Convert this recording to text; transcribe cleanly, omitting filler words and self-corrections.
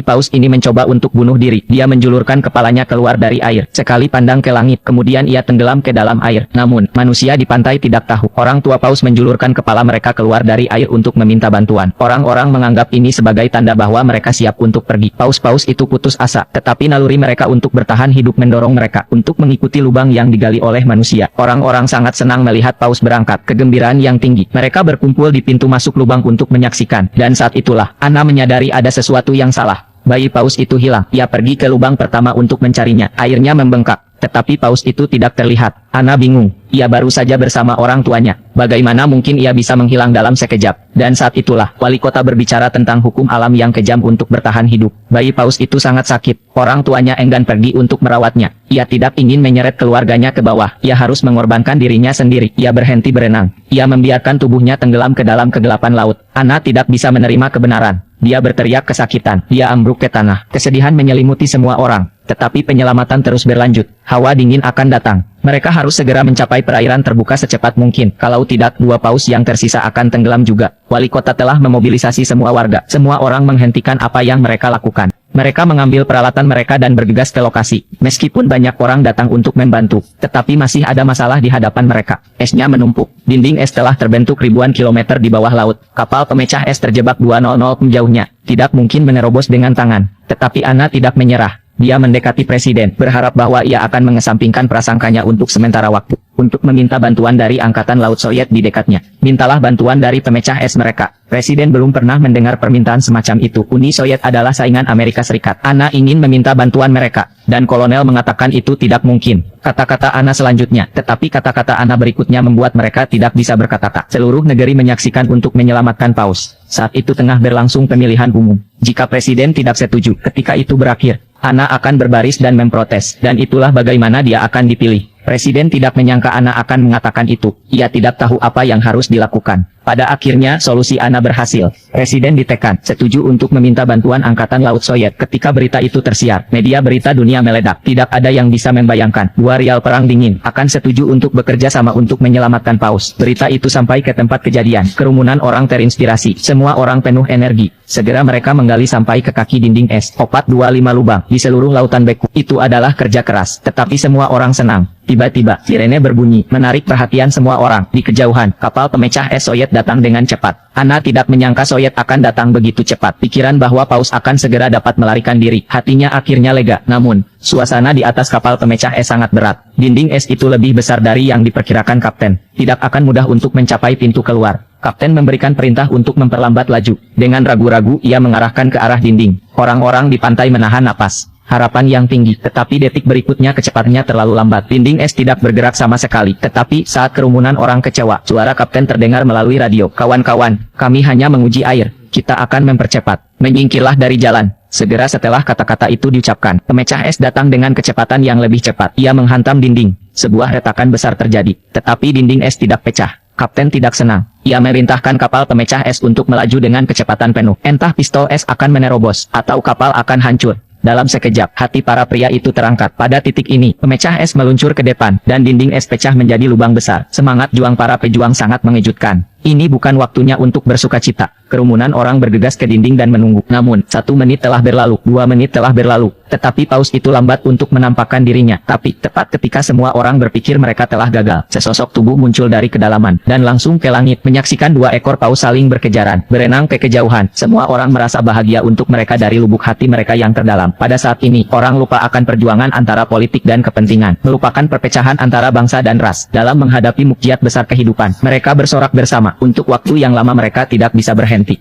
Paus ini mencoba untuk bunuh diri. Dia menjulurkan kepalanya keluar dari air. Sekali pandang ke langit, kemudian ia tenggelam ke dalam air. Namun, manusia di pantai tidak tahu. Orang tua Paus menjulurkan kepala mereka keluar dari air untuk meminta bantuan. Orang-orang menganggap ini sebagai tanda bahwa mereka siap untuk pergi. Paus-paus itu putus asa, tetapi naluri mereka untuk bertahan hidup mendorong mereka untuk mengikuti lubang yang digali oleh manusia. Orang-orang sangat senang melihat Paus berangkat. Kegembiraan yang tinggi. Mereka berkumpul di pintu masuk lubang untuk menyaksikan. Dan saat itulah, Anna menyadari ada sesuatu yang salah. Bayi Paus itu hilang. Ia pergi ke lubang pertama untuk mencarinya. Airnya membengkak, tetapi Paus itu tidak terlihat. Anna bingung. Ia baru saja bersama orang tuanya. Bagaimana mungkin ia bisa menghilang dalam sekejap? Dan saat itulah, wali kota berbicara tentang hukum alam yang kejam untuk bertahan hidup. Bayi Paus itu sangat sakit. Orang tuanya enggan pergi untuk merawatnya. Ia tidak ingin menyeret keluarganya ke bawah. Ia harus mengorbankan dirinya sendiri. Ia berhenti berenang. Ia membiarkan tubuhnya tenggelam ke dalam kegelapan laut. Anna tidak bisa menerima kebenaran. Dia berteriak kesakitan. Dia ambruk ke tanah. Kesedihan menyelimuti semua orang. Tetapi penyelamatan terus berlanjut. Hawa dingin akan datang. Mereka harus segera mencapai perairan terbuka secepat mungkin. Kalau tidak, 2 paus yang tersisa akan tenggelam juga. Wali kota telah memobilisasi semua warga. Semua orang menghentikan apa yang mereka lakukan. Mereka mengambil peralatan mereka dan bergegas ke lokasi. Meskipun banyak orang datang untuk membantu, tetapi masih ada masalah di hadapan mereka. Esnya menumpuk. Dinding es telah terbentuk ribuan kilometer di bawah laut. Kapal pemecah es terjebak 200 menjauhnya. Tidak mungkin menerobos dengan tangan. Tetapi Anna tidak menyerah. Dia mendekati presiden, berharap bahwa ia akan mengesampingkan prasangkanya untuk sementara waktu, untuk meminta bantuan dari Angkatan Laut Soviet di dekatnya. Mintalah bantuan dari pemecah es mereka. Presiden belum pernah mendengar permintaan semacam itu. Uni Soviet adalah saingan Amerika Serikat. Anna ingin meminta bantuan mereka, dan kolonel mengatakan itu tidak mungkin. Kata-kata Anna selanjutnya, tetapi kata-kata Anna berikutnya membuat mereka tidak bisa berkata-kata. Seluruh negeri menyaksikan untuk menyelamatkan Paus. Saat itu tengah berlangsung pemilihan umum. Jika presiden tidak setuju, ketika itu berakhir, Anna akan berbaris dan memprotes, dan itulah bagaimana dia akan dipilih. Presiden tidak menyangka Anna akan mengatakan itu. Ia tidak tahu apa yang harus dilakukan. Pada akhirnya, solusi Anna berhasil. Presiden ditekan, setuju untuk meminta bantuan Angkatan Laut Soviet. Ketika berita itu tersiar, media berita dunia meledak. Tidak ada yang bisa membayangkan. 2 rial perang dingin akan setuju untuk bekerja sama untuk menyelamatkan Paus. Berita itu sampai ke tempat kejadian. Kerumunan orang terinspirasi. Semua orang penuh energi. Segera mereka menggali sampai ke kaki dinding es. 425 lubang di seluruh lautan beku. Itu adalah kerja keras. Tetapi semua orang senang. Tiba-tiba, sirene berbunyi, menarik perhatian semua orang. Di kejauhan, kapal pemecah es Soviet datang dengan cepat. Anna tidak menyangka Soviet akan datang begitu cepat. Pikiran bahwa Paus akan segera dapat melarikan diri. Hatinya akhirnya lega. Namun, suasana di atas kapal pemecah es sangat berat. Dinding es itu lebih besar dari yang diperkirakan kapten. Tidak akan mudah untuk mencapai pintu keluar. Kapten memberikan perintah untuk memperlambat laju. Dengan ragu-ragu, ia mengarahkan ke arah dinding. Orang-orang di pantai menahan napas. Harapan yang tinggi, tetapi detik berikutnya kecepatannya terlalu lambat. Dinding es tidak bergerak sama sekali. Tetapi saat kerumunan orang kecewa, suara kapten terdengar melalui radio. Kawan-kawan, kami hanya menguji air. Kita akan mempercepat. Menyingkirlah dari jalan. Segera setelah kata-kata itu diucapkan, pemecah es datang dengan kecepatan yang lebih cepat. Ia menghantam dinding. Sebuah retakan besar terjadi. Tetapi dinding es tidak pecah. Kapten tidak senang. Ia memerintahkan kapal pemecah es untuk melaju dengan kecepatan penuh. Entah pistol es akan menerobos, atau kapal akan hancur. Dalam sekejap, hati para pria itu terangkat. Pada titik ini, pemecah es meluncur ke depan, dan dinding es pecah menjadi lubang besar. Semangat juang para pejuang sangat mengejutkan. Ini bukan waktunya untuk bersukacita. Kerumunan orang bergegas ke dinding dan menunggu. Namun, 1 menit telah berlalu, 2 menit telah berlalu. Tetapi Paus itu lambat untuk menampakkan dirinya. Tapi, tepat ketika semua orang berpikir mereka telah gagal, sesosok tubuh muncul dari kedalaman, dan langsung ke langit, menyaksikan 2 ekor paus saling berkejaran, berenang ke kejauhan. Semua orang merasa bahagia untuk mereka dari lubuk hati mereka yang terdalam. Pada saat ini, orang lupa akan perjuangan antara politik dan kepentingan, melupakan perpecahan antara bangsa dan ras. Dalam menghadapi mukjizat besar kehidupan, mereka bersorak bersama. Untuk waktu yang lama mereka tidak bisa berhenti.